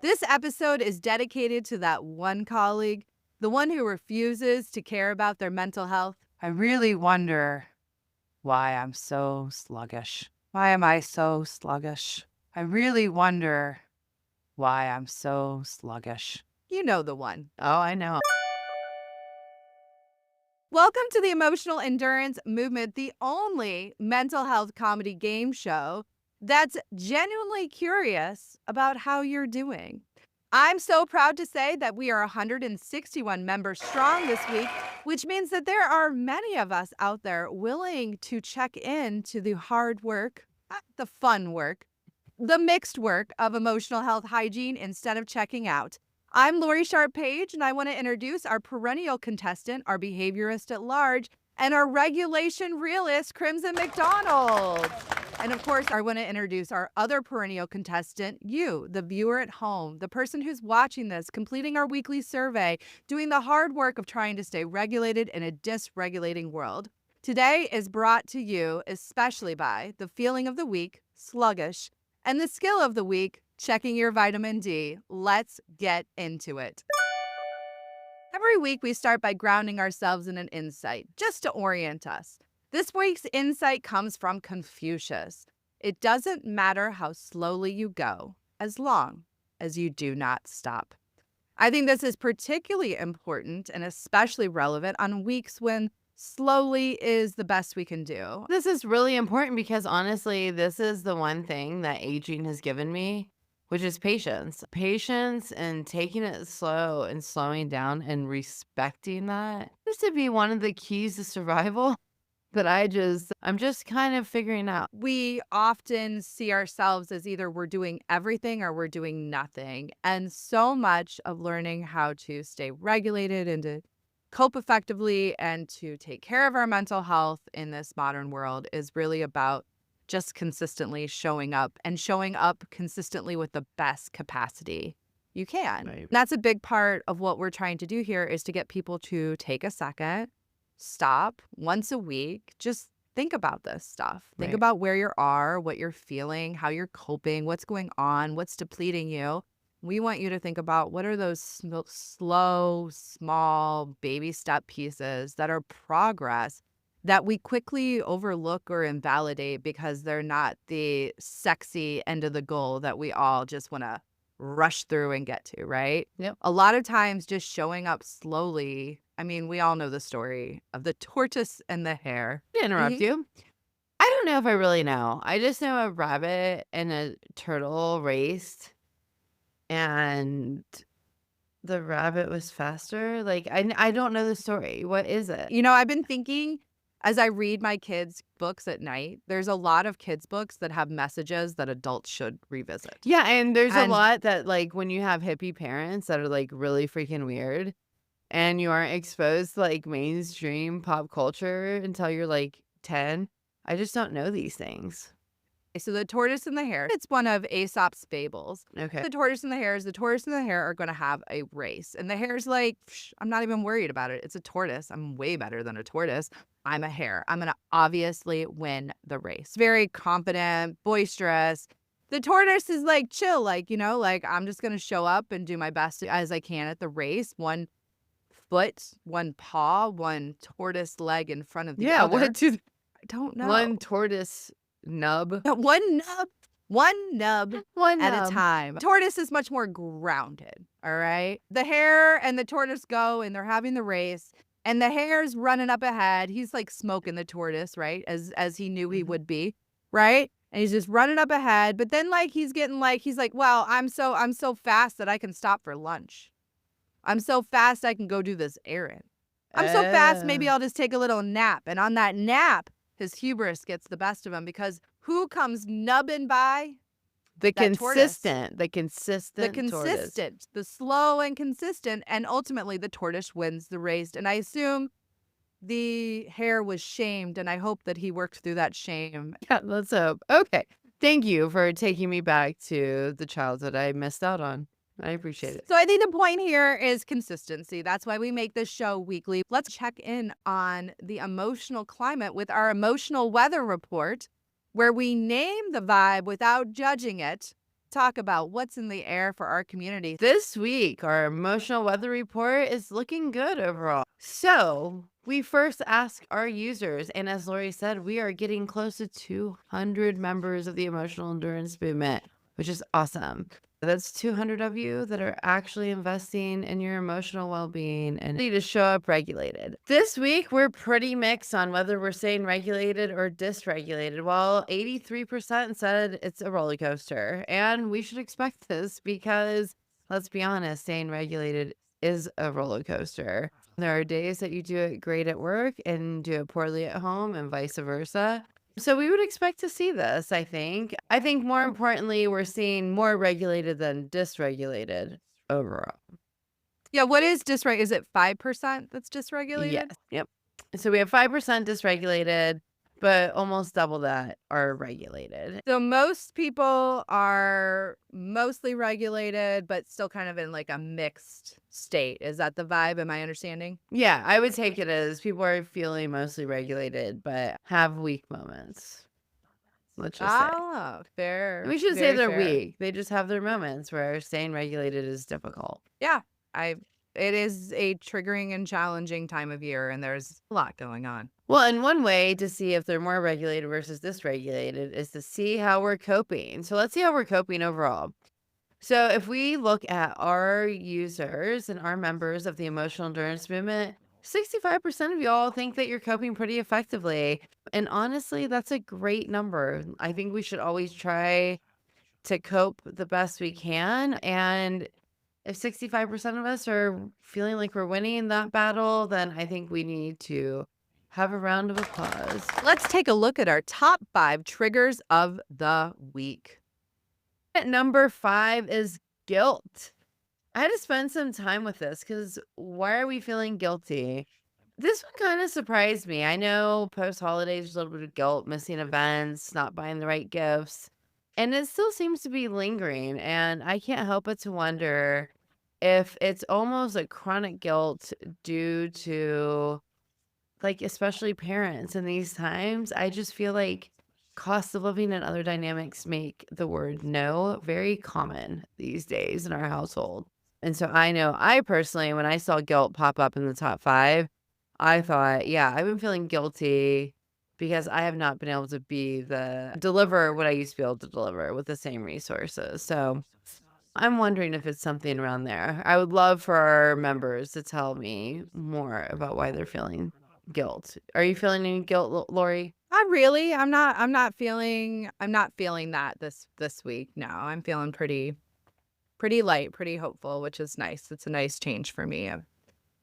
This episode is dedicated to that one colleague, the one who refuses to care about their mental health. I really wonder why I'm so sluggish. Why am I so sluggish? I really wonder why I'm so sluggish. You know the one. Oh, I know. Welcome to the Emotional Endurance Movement, the only mental health comedy game show that's genuinely curious about how you're doing. I'm so proud to say that we are 161 members strong this week, which means that there are many of us out there willing to check in to the hard work, the fun work, the mixed work of emotional health hygiene instead of checking out. I'm Lori Sharp Page, and I want to introduce our perennial contestant, our behaviorist at large, and our regulation realist, Crimson McDonald. And of course, I want to introduce our other perennial contestant, you, the viewer at home, the person who's watching this, completing our weekly survey, doing the hard work of trying to stay regulated in a dysregulating world. Today is brought to you especially by the feeling of the week, sluggish, and the skill of the week, checking your vitamin D. Let's get into it. Every week, we start by grounding ourselves in an insight, just to orient us. This week's insight comes from Confucius. It doesn't matter how slowly you go, as long as you do not stop. I think this is particularly important and especially relevant on weeks when slowly is the best we can do. This is really important because honestly, this is the one thing that aging has given me, which is patience. Patience and taking it slow and slowing down and respecting that seems to be one of the keys to survival that I'm just kind of figuring out. We often see ourselves as either we're doing everything or we're doing nothing. And so much of learning how to stay regulated and to cope effectively and to take care of our mental health in this modern world is really about just consistently showing up and showing up consistently with the best capacity you can. Right. That's a big part of what we're trying to do here is to get people to take a second, stop once a week, just think about this stuff. Think Right. about where you are, what you're feeling, how you're coping, what's going on, what's depleting you. We want you to think about what are those slow, small, baby step pieces that are progress that we quickly overlook or invalidate because they're not the sexy end of the goal that we all just want to rush through and get to, right? Yep. A lot of times just showing up slowly. I mean, we all know the story of the tortoise and the hare. To interrupt you. I don't know if I really know. I just know a rabbit and a turtle raced and the rabbit was faster. Like I don't know the story. What is it? You know, I've been thinking as I read my kids' books at night, there's a lot of kids' books that have messages that adults should revisit. Yeah, and there's a And lot that, like, when you have hippie parents that are, like, really freaking weird and you aren't exposed to, like, mainstream pop culture until you're, like, 10, I just don't know these things. so the tortoise and the hare, it's one of Aesop's fables. Okay. The tortoise and the hare are going to have a race. And the hare's like, I'm not even worried about it. It's a tortoise. I'm way better than a tortoise. I'm a hare. I'm going to obviously win the race. Very confident, boisterous. The tortoise is like chill, like, like I'm just going to show up and do my best as I can at the race. One foot, one paw, one tortoise leg in front of the Yeah, other. what do I don't know. one tortoise nub? One nub One at nub. a time. Tortoise is much more grounded, all right? The hare and the tortoise go and they're having the race and the hare's running up ahead. He's like smoking the tortoise, right? As he knew he Mhm. would be, right? And he's just running up ahead, but then like he's like, "Well, I'm so fast that I can stop for lunch. I'm so fast I can go do this errand. I'm so fast maybe Oh. I'll just take a little nap." And on that nap, his hubris gets the best of him because who comes nubbing by? The That tortoise. consistent The tortoise. consistent, the slow and consistent, and ultimately the tortoise wins the race. And I assume the hare was shamed, and I hope that he worked through that shame. Yeah, let's hope. Okay. Thank you for taking me back to the childhood I missed out on. I appreciate it. So I think the point here is consistency. That's why we make this show weekly. Let's check in on the emotional climate with our emotional weather report, where we name the vibe without judging it talk about what's in the air for our community. This week, our emotional weather report is looking good overall. So, we first asked our users, and as Lori said, we are getting close to 200 members of the emotional endurance movement, which is awesome. That's 200 of you that are actually investing in your emotional well-being and need to show up regulated. This week, we're pretty mixed on whether we're staying regulated or dysregulated. Well, 83% said it's a roller coaster, and we should expect this because, let's be honest, staying regulated is a roller coaster. There are days that you do it great at work and do it poorly at home and vice versa. So we would expect to see this, I think. I think more importantly, we're seeing more regulated than dysregulated overall. Yeah, what is dysreg? Is it 5% that's dysregulated? Yes. Yep. So we have 5% dysregulated, but almost double that are regulated. So most people are mostly regulated, but still kind of in like a mixed state. Is that the vibe? Am I understanding? Yeah, I would take it as people are feeling mostly regulated, but have weak moments. Let's just say. Oh, fair. We should say Very they're fair. weak. They just have their moments where staying regulated is difficult. Yeah, it is a triggering and challenging time of year, and there's a lot going on. Well, and one way to see if they're more regulated versus dysregulated is to see how we're coping. So let's see how we're coping overall. So if we look at our users and our members of the emotional endurance movement, 65% of y'all think that you're coping pretty effectively. And honestly, that's a great number. I think we should always try to cope the best we can. And if 65% of us are feeling like we're winning that battle, then I think we need to have a round of applause. Let's take a look at our top 5 triggers of the week. At number 5 is guilt. I had to spend some time with this because why are we feeling guilty? This one kind of surprised me. I know post-holidays, there's a little bit of guilt, missing events, not buying the right gifts. And it still seems to be lingering. And I can't help but to wonder if it's almost a chronic guilt due to, like, especially parents in these times. I just feel like cost of living and other dynamics make the word no very common these days in our household. And so I know I personally, when I saw guilt pop up in the top 5, I thought, yeah, I've been feeling guilty because I have not been able to deliver what I used to be able to deliver with the same resources. So I'm wondering if it's something around there. I would love for our members to tell me more about why they're feeling guilt. Are you feeling any guilt, Lori? I'm not feeling that this week. No, I'm feeling pretty light, pretty hopeful, which is nice. It's a nice change for me. I've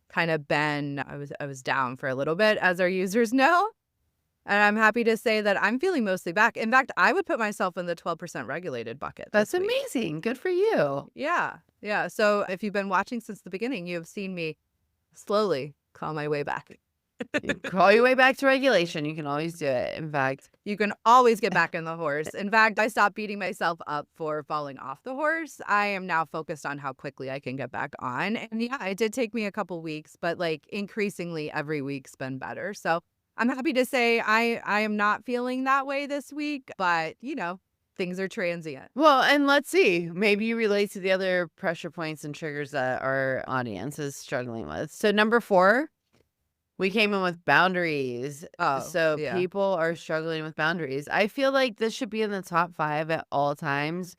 kind of been I was down for a little bit, as our users know. And I'm happy to say that I'm feeling mostly back. In fact, I would put myself in the 12% regulated bucket. That's this week. amazing. Good for you. Yeah. Yeah. So if you've been watching since the beginning, you have seen me slowly claw my way back. You crawl your way back to regulation. You can always do it. In fact, You can always get back on the horse. In fact, I stopped beating myself up for falling off the horse. I am now focused on how quickly I can get back on. And yeah, it did take me a couple weeks, but like increasingly every week's been better. So I'm happy to say I am not feeling that way this week, but you know, things are transient. well, and let's see. Maybe you relate to the other pressure points and triggers that our audience is struggling with. So number 4, we came in with boundaries. Oh, So yeah. people are struggling with boundaries. I feel like this should be in the top 5 at all times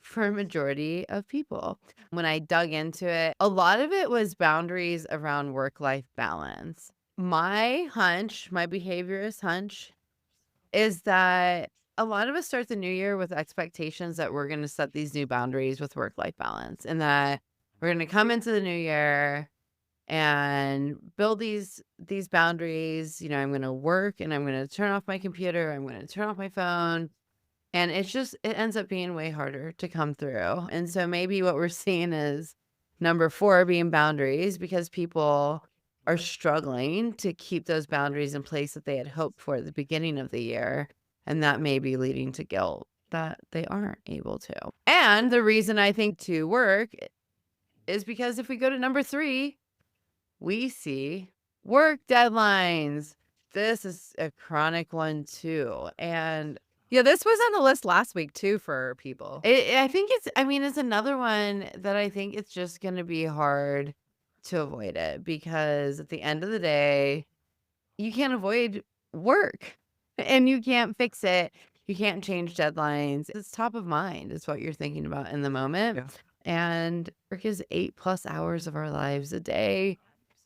for a majority of people. When I dug into it, a lot of it was boundaries around work-life balance. My behaviorist hunch is that a lot of us start the new year with expectations that we're going to set these new boundaries with work-life balance and that we're going to come into the new year and build these boundaries. You know, I'm going to work and I'm going to turn off my computer. I'm going to turn off my phone. And it ends up being way harder to come through. And so maybe what we're seeing is number 4 being boundaries because people are struggling to keep those boundaries in place that they had hoped for at the beginning of the year. And that may be leading to guilt that they aren't able to. And the reason I think to work is because if we go to number 3, we see work deadlines. This is a chronic one too. And Yeah, this was on the list last week too for people. I think it's another one that I think it's just going to be hard to avoid it because at the end of the day, you can't avoid work and you can't fix it. You can't change deadlines. It's top of mind, is what you're thinking about in the moment. Yeah. And work is 8+ hours of our lives a day.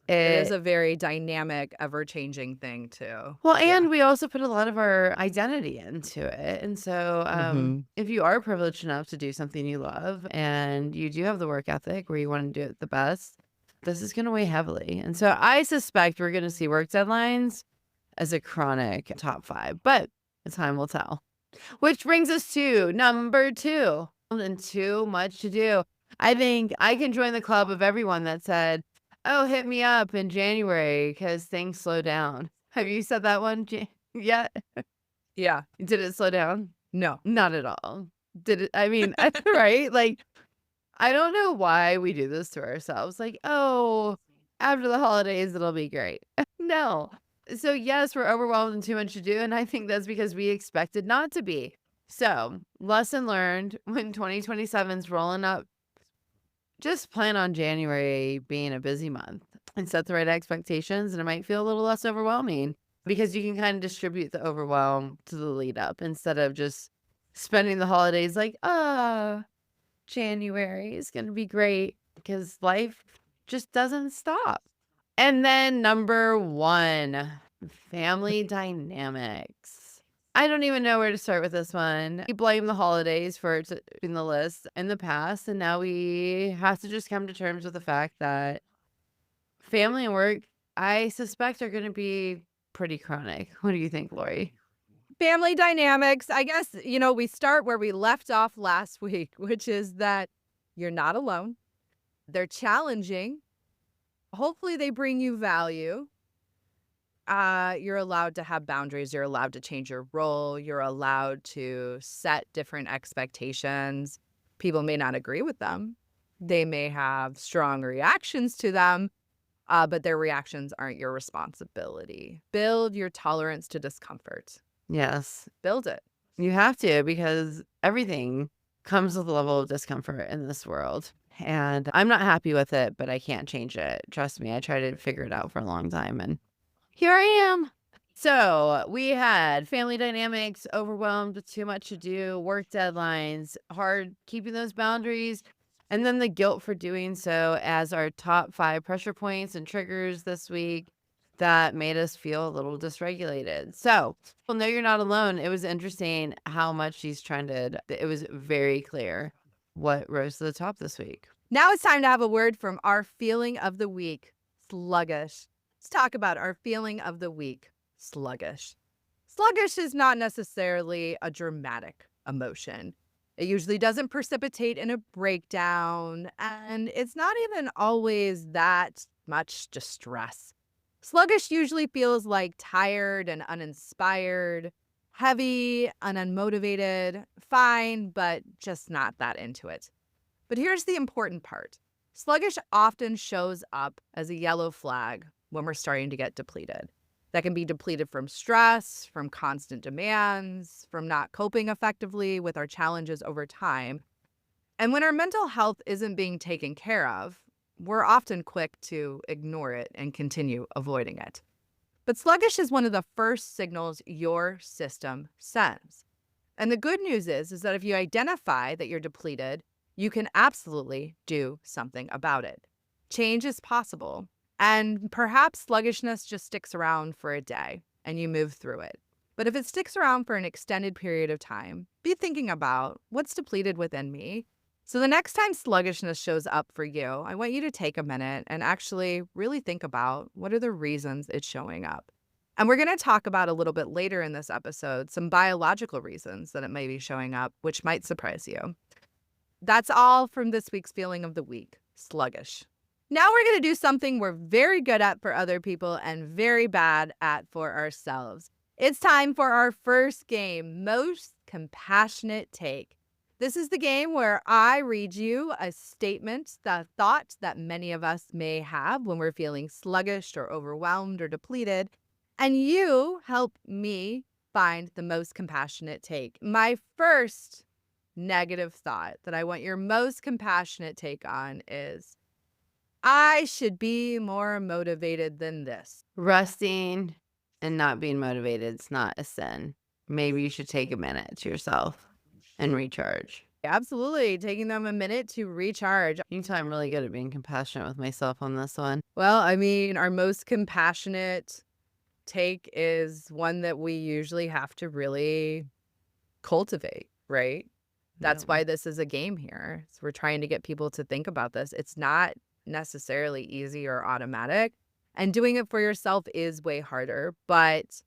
It is It a very dynamic, ever-changing thing too. Well, Yeah. and we also put a lot of our identity into it. And so, Mhm. if you are privileged enough to do something you love and you do have the work ethic where you want to do it the best, this is going to weigh heavily. And so, I suspect we're going to see work deadlines as a chronic top five, but time will tell. Which brings us to number two, and too much to do. I think I can join the club of everyone that said, "Oh, hit me up in January because things slow down." Have you said that one yet? Yeah. Did it slow down? No. Not at all. Did it? I mean, right? Like, I don't know why we do this to ourselves. Like, oh, after the holidays, it'll be great. No. So, yes, we're overwhelmed and too much to do. And I think that's because we expected not to be. So, lesson learned when 2027's rolling up, just plan on January being a busy month and set the right expectations. And it might feel a little less overwhelming because you can kind of distribute the overwhelm to the lead up instead of just spending the holidays like, January is going to be great because life just doesn't stop. And then number one, family dynamics. I don't even know where to start with this one. We blame the holidays for it in the list in the past, and now we have to just come to terms with the fact that family and work, I suspect, are going to be pretty chronic. What do you think, Lori? Family dynamics. I guess, we start where we left off last week, which is that you're not alone. They're challenging. Hopefully, they bring you value. You're allowed to have boundaries. You're allowed to change your role. You're allowed to set different expectations. People may not agree with them. They may have strong reactions to them, but their reactions aren't your responsibility. Build your tolerance to discomfort. Yes, Build it. you have to because everything comes with a level of discomfort in this world. And I'm not happy with it, but I can't change it. Trust me, I tried to figure it out for a long time and here I am. So we had family dynamics, overwhelmed with too much to do, work deadlines, hard keeping those boundaries, and then the guilt for doing so as our top 5 pressure points and triggers this week that made us feel a little dysregulated. So, well, no, you're not alone. It was interesting how much she's trended. It was very clear what rose to the top this week. Now it's time to have a word from our feeling of the week, sluggish. Let's talk about our feeling of the week, sluggish. Sluggish is not necessarily a dramatic emotion. It usually doesn't precipitate in a breakdown, and it's not even always that much distress. Sluggish usually feels like tired and uninspired, heavy and unmotivated, fine, but just not that into it. But here's the important part. Sluggish often shows up as a yellow flag when we're starting to get depleted. That can be depleted from stress, from constant demands, from not coping effectively with our challenges over time. And when our mental health isn't being taken care of, we're often quick to ignore it and continue avoiding it. But sluggish is one of the first signals your system sends. And the good news is that if you identify that you're depleted, you can absolutely do something about it. Change is possible. And perhaps sluggishness just sticks around for a day and you move through it. But if it sticks around for an extended period of time, be thinking about what's depleted within me. So the next time sluggishness shows up for you, I want you to take a minute and actually really think about what are the reasons it's showing up. And we're going to talk about a little bit later in this episode some biological reasons that it may be showing up, which might surprise you. That's all from this week's feeling of the week, sluggish. Now we're going to do something we're very good at for other people and very bad at for ourselves. It's time for our first game, Most Compassionate Take. This is the game where I read you a statement, the thought that many of us may have when we're feeling sluggish or overwhelmed or depleted, and you help me find the most compassionate take. My first negative thought that I want your most compassionate take on is I should be more motivated than this. Resting and not being motivated is not a sin. Maybe you should take a minute to yourself and recharge. Absolutely. Taking them a minute to recharge. You can tell I'm really good at being compassionate with myself on this one. Well, I mean, our most compassionate take is one that we usually have to really cultivate, right? That's Yeah. why this is a game here. So we're trying to get people to think about this. It's not necessarily easy or automatic, and doing it for yourself is way harder, but it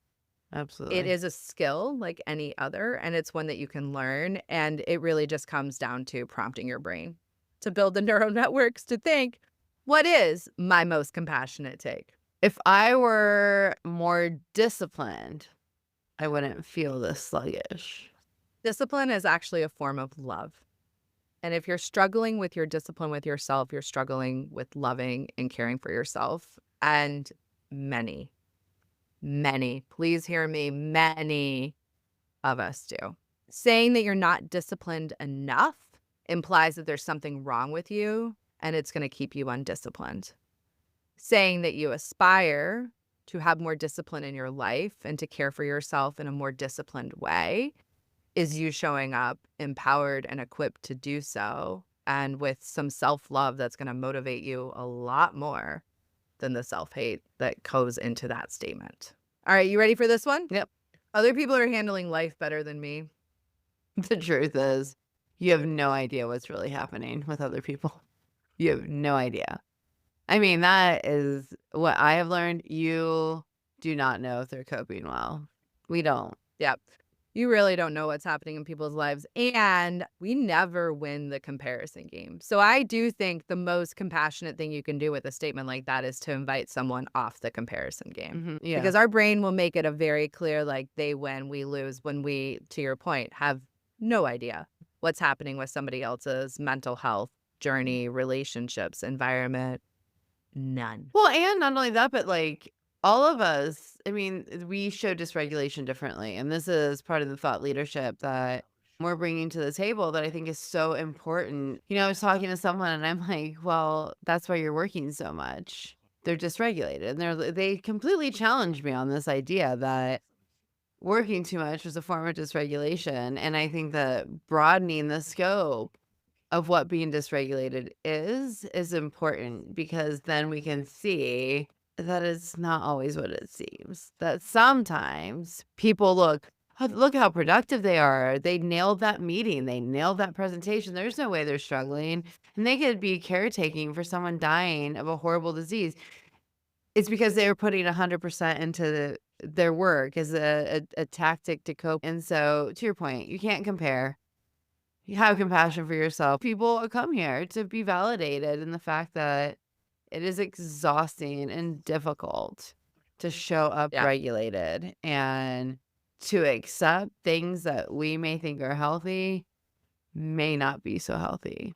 Absolutely. is a skill like any other, and it's one that you can learn, and it really just comes down to prompting your brain to build the neural networks to think, what is my most compassionate take? If I were more disciplined, I wouldn't feel this sluggish. Discipline is actually a form of love. And if you're struggling with your discipline with yourself, you're struggling with loving and caring for yourself. And many, many, please hear me, many of us do. Saying that you're not disciplined enough implies that there's something wrong with you and it's going to keep you undisciplined. Saying that you aspire to have more discipline in your life and to care for yourself in a more disciplined way is you showing up empowered and equipped to do so, and with some self-love that's going to motivate you a lot more than the self-hate that goes into that statement. All right, you ready for this one? Yep. Other people are handling life better than me. The truth is, you have no idea what's really happening with other people. You have no idea. I mean, that is what I have learned. You do not know if they're coping well. We don't. Yep. You really don't know what's happening in people's lives, and we never win the comparison game. So I do think the most compassionate thing you can do with a statement like that is to invite someone off the comparison game. Yeah. Because our brain will make it a very clear, like, they win, we lose, when we, to your point, have no idea what's happening with somebody else's mental health journey, relationships, environment. None. Well, and not only that, but like all of us, I mean, we show dysregulation differently. And this is part of the thought leadership that we're bringing to the table that I think is so important. You know, I was talking to someone and I'm like, well, that's why you're working so much. They're dysregulated. And they completely challenged me on this idea that working too much was a form of dysregulation. And I think that broadening the scope of what being dysregulated is important, because then we can see that it's not always what it seems. That sometimes people look how productive they are. They nailed that meeting. They nailed that presentation. There's no way they're struggling. And they could be caretaking for someone dying of a horrible disease. It's because they were putting 100% into their work as a tactic to cope. And so, to your point, you can't compare. You have compassion for yourself. People come here to be validated in the fact that it is exhausting and difficult to show up Yeah. regulated and to accept things that we may think are healthy may not be so healthy.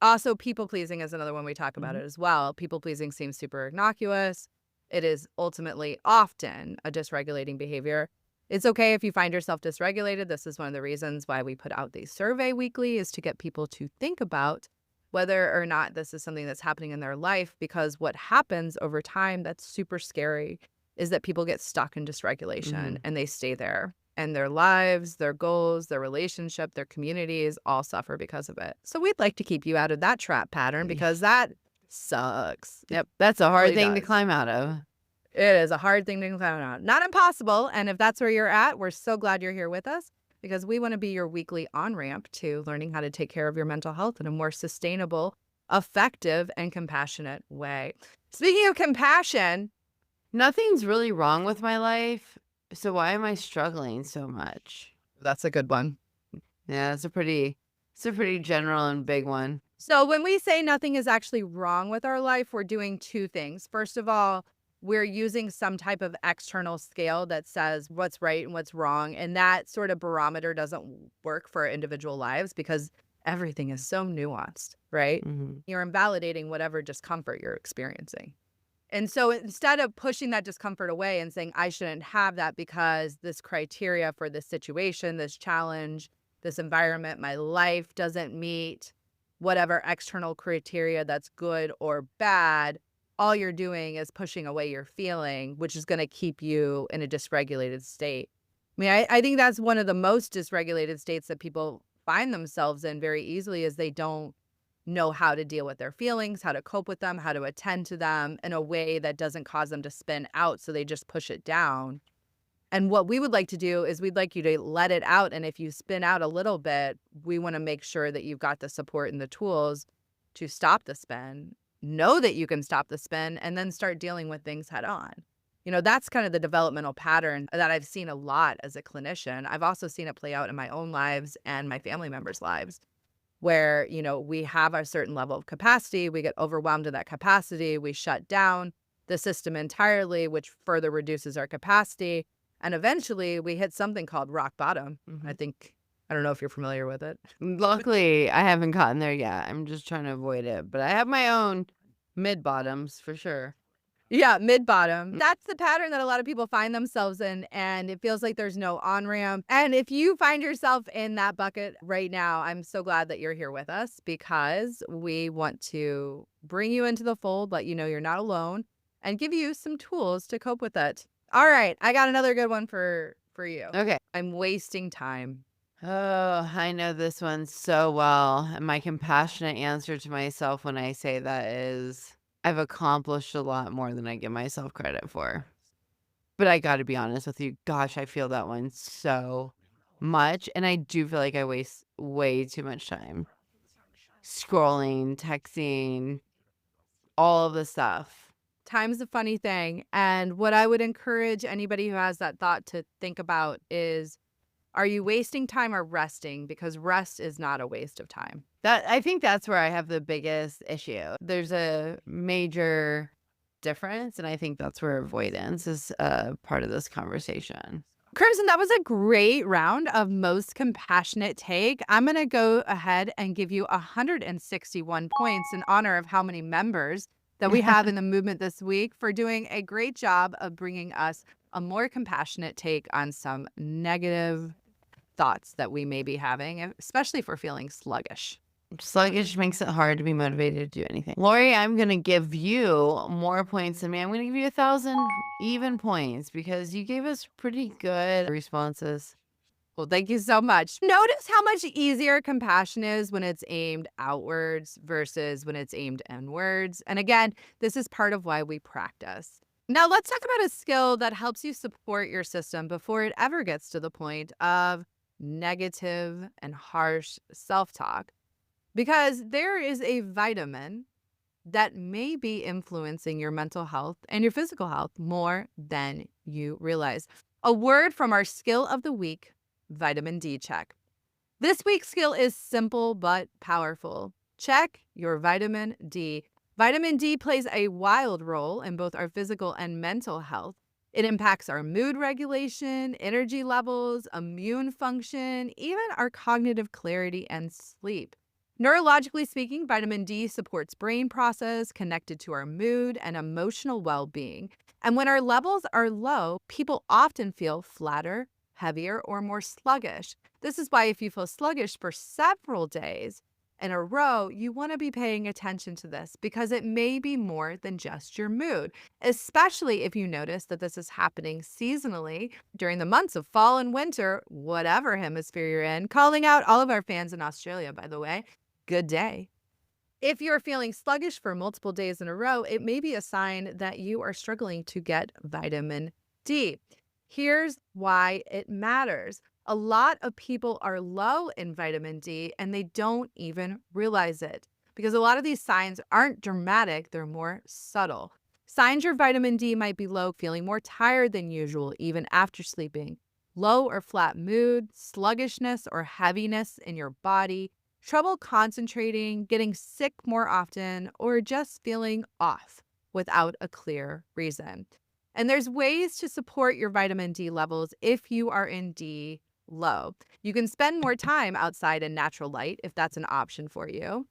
Also, people pleasing is another one we talk about it as well. People pleasing seems super innocuous. It is ultimately often a dysregulating behavior. It's okay if you find yourself dysregulated. This is one of the reasons why we put out the survey weekly, is to get people to think about whether or not this is something that's happening in their life, because what happens over time that's super scary is that people get stuck in dysregulation and they stay there, and their lives, their goals, their relationship, their communities all suffer because of it. So we'd like to keep you out of that trap pattern, because that sucks. Yep. That's a hard really thing to does. climb out of. It is a hard thing to climb out. Not impossible. And if that's where you're at, we're so glad you're here with us, because we want to be your weekly on-ramp to learning how to take care of your mental health in a more sustainable, effective, and compassionate way. Speaking of compassion, Nothing's really wrong with my life, so why am I struggling so much? that's a good one. Yeah, it's a pretty general and big one. So when we say nothing is actually wrong with our life, we're doing two things. First of all, we're using some type of external scale that says what's right and what's wrong. And that sort of barometer doesn't work for our individual lives, because everything is so nuanced, right? Mm-hmm. You're invalidating whatever discomfort you're experiencing. And so instead of pushing that discomfort away and saying, I shouldn't have that because this criteria for this situation, this challenge, this environment, my life doesn't meet whatever external criteria that's good or bad, all you're doing is pushing away your feeling, which is going to keep you in a dysregulated state. I mean, I think that's one of the most dysregulated states that people find themselves in very easily is they don't know how to deal with their feelings, how to cope with them, how to attend to them in a way that doesn't cause them to spin out. So they just push it down. And what we would like to do is we'd like you to let it out. And if you spin out a little bit, we want to make sure that you've got the support and the tools to stop the spin, know that you can stop the spin, and then start dealing with things head on. You know, that's kind of the developmental pattern that I've seen a lot as a clinician. I've also seen it play out in my own lives and my family members' lives where, you know, we have a certain level of capacity, we get overwhelmed in that capacity, we shut down the system entirely, which further reduces our capacity. And eventually we hit something called rock bottom. I think, I don't know if you're familiar with it. Luckily, I haven't gotten there yet. I'm just trying to avoid it. But I have my own mid bottoms for sure. Yeah, mid bottom. That's the pattern that a lot of people find themselves in, and it feels like there's no on ramp. And if you find yourself in that bucket right now, I'm so glad that you're here with us because we want to bring you into the fold, let you know you're not alone, and give you some tools to cope with it. All right, I got another good one for you. Okay. I'm wasting time. Oh, I know this one so well. And my compassionate answer to myself when I say that is I've accomplished a lot more than I give myself credit for. But I got to be honest with you. Gosh, I feel that one so much. And I do feel like I waste way too much time scrolling, texting, all of the stuff. Time's a funny thing. And what I would encourage anybody who has that thought to think about is, are you wasting time or resting? Because rest is not a waste of time. I think that's where I have the biggest issue. There's a major difference, and I think that's where avoidance is part of this conversation. Crimson, that was a great round of most compassionate take. I'm going to go ahead and give you 161 points in honor of how many members that we have in the movement this week for doing a great job of bringing us a more compassionate take on some negative thoughts that we may be having, especially if we're feeling sluggish. Sluggish makes it hard to be motivated to do anything. Lori, I'm going to give you more points than me. I'm going to give you 1,000 even points because you gave us pretty good responses. Well, thank you so much. Notice how much easier compassion is when it's aimed outwards versus when it's aimed inwards. And again, this is part of why we practice. Now, let's talk about a skill that helps you support your system before it ever gets to the point of negative and harsh self-talk. Because there is a vitamin that may be influencing your mental health and your physical health more than you realize. A word from our skill of the week, vitamin D check. This week's skill is simple but powerful. Check your vitamin D. Vitamin D plays a wild role in both our physical and mental health. It impacts our mood regulation, energy levels, immune function, even our cognitive clarity and sleep. Neurologically speaking, vitamin D supports brain process connected to our mood and emotional well-being. And when our levels are low, people often feel flatter, heavier, or more sluggish. This is why if you feel sluggish for several days in a row, you want to be paying attention to this because it may be more than just your mood, especially if you notice that this is happening seasonally during the months of fall and winter, whatever hemisphere you're in. Calling out all of our fans in Australia, by the way. Good day. If you're feeling sluggish for multiple days in a row, it may be a sign that you are struggling to get vitamin D. Here's why it matters. A lot of people are low in vitamin D and they don't even realize it because a lot of these signs aren't dramatic, they're more subtle. Signs your vitamin D might be low, feeling more tired than usual even after sleeping, low or flat mood, sluggishness or heaviness in your body, trouble concentrating, getting sick more often, or just feeling off without a clear reason. And there's ways to support your vitamin D levels if you are in D low. You can spend more time outside in natural light if that's an option for you.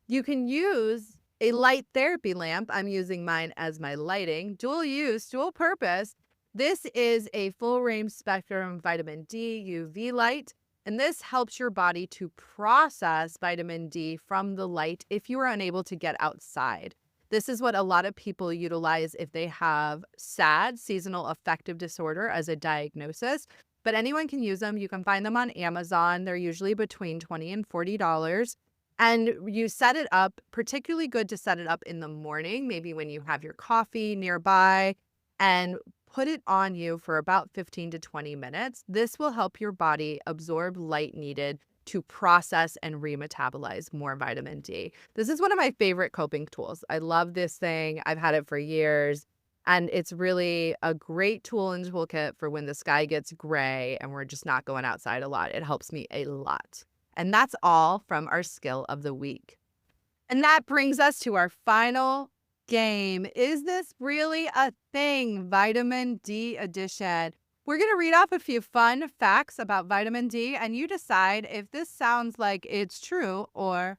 You can use A light therapy lamp. I'm using mine as my lighting. Dual use, dual purpose. This is a full range spectrum vitamin D UV light, and this helps your body to process vitamin D from the light if you are unable to get outside. This is what a lot of people utilize if they have SAD, seasonal affective disorder, as a diagnosis. But anyone can use them. You can find them on Amazon. They're usually between $20 and $40. And you set it up, particularly good to set it up in the morning, maybe when you have your coffee nearby, and put it on you for about 15 to 20 minutes. This will help your body absorb light needed to process and remetabolize more vitamin D. This is one of my favorite coping tools. I love this thing. I've had it for years, and it's really a great tool and toolkit for when the sky gets gray and we're just not going outside a lot. It helps me a lot. And that's all from our skill of the week. And that brings us to our final game. Is this really a thing? Vitamin D addition. We're going to read off a few fun facts about vitamin D, and you decide if this sounds like it's true or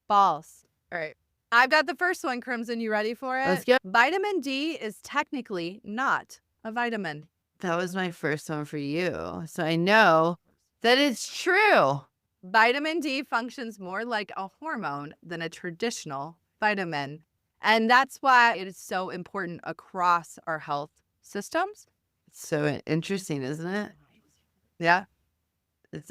false. All right. I've got the first one, Crimson. You ready for it? Let's go. Vitamin D is technically not a vitamin. That was my first one for you. So I know that it's true. Vitamin D functions more like a hormone than a traditional vitamin. And that's why it is so important across our health systems. It's so interesting, isn't it? Yeah.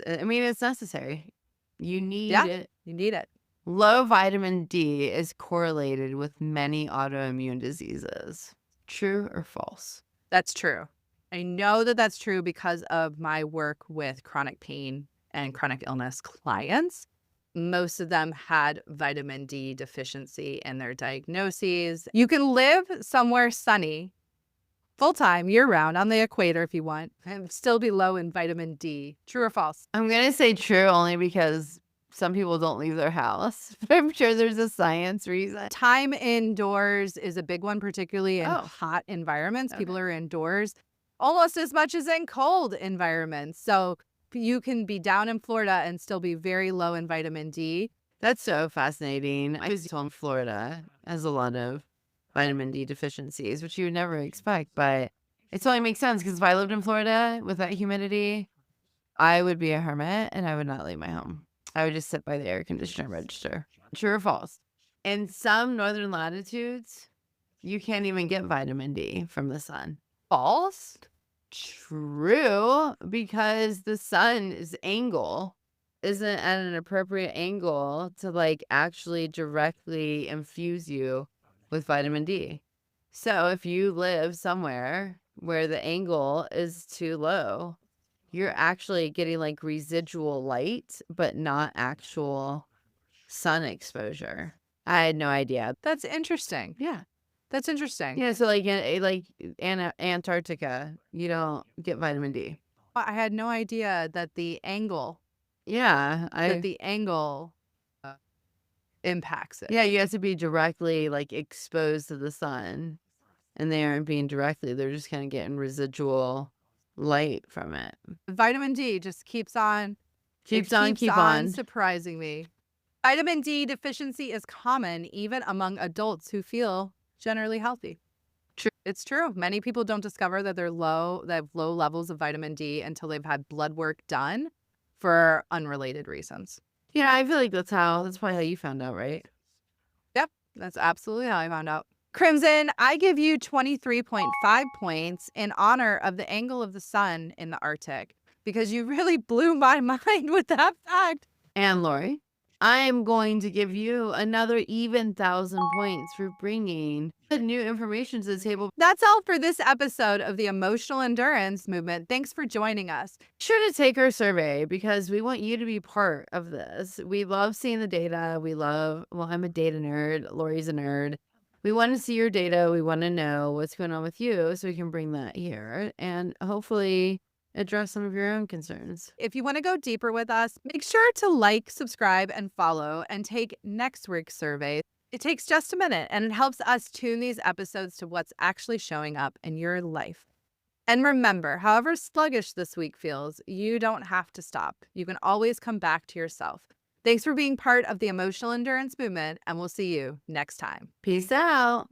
I mean, it's necessary. You need Yeah. it. You need it. Low vitamin D is correlated with many autoimmune diseases. True or false? That's true. I know that that's true because of my work with chronic pain and chronic illness clients. Most of them had vitamin D deficiency in their diagnoses. You can live somewhere sunny full-time, year-round, on the equator if you want, and still be low in vitamin D. True or false? I'm going to say true only because some people don't leave their house. But I'm sure there's a science reason. Time indoors is a big one, particularly in Oh. hot environments. People Okay. are indoors almost as much as in cold environments. So you can be down in Florida and still be very low in vitamin D. That's so fascinating. I was told Florida has a lot of vitamin D deficiencies, which you would never expect, but it totally makes sense because if I lived in Florida with that humidity, I would be a hermit and I would not leave my home. I would just sit by the air conditioner register. True or false? In some northern latitudes, you can't even get vitamin D from the sun. False? True, because the sun's angle isn't at an appropriate angle to like actually directly infuse you with vitamin D. So if you live somewhere where the angle is too low, you're actually getting like residual light, but not actual sun exposure. I had no idea. That's interesting. Yeah. That's interesting. Yeah. So like in Antarctica, you don't get vitamin D. I had no idea that the angle Yeah. impacts it. Yeah, you have to be directly like exposed to the sun. And they aren't being directly, they're just kind of getting residual light from it. Vitamin D just keeps on. Keep It on. surprising me. Vitamin D deficiency is common even among adults who feel generally healthy. True. It's true. Many people don't discover that they have low levels of vitamin D until they've had blood work done for unrelated reasons. Yeah, I feel like that's probably how you found out, right? Yep, that's absolutely how I found out. Crimson, I give you 23.5 points in honor of the angle of the sun in the Arctic because you really blew my mind with that fact. And Lori, I'm going to give you another even 1,000 points for bringing the new information to the table. That's all for this episode of the Emotional Endurance Movement. Thanks for joining us. Sure to take our survey because we want you to be part of this. We love seeing the data. I'm a data nerd. Lori's a nerd. We want to see your data. We want to know what's going on with you so we can bring that here and hopefully address some of your own concerns. If you want to go deeper with us, make sure to like, subscribe, and follow and take next week's survey. It takes just a minute and it helps us tune these episodes to what's actually showing up in your life. And remember, however sluggish this week feels, you don't have to stop. You can always come back to yourself. Thanks for being part of the emotional endurance movement, and we'll see you next time. Peace out.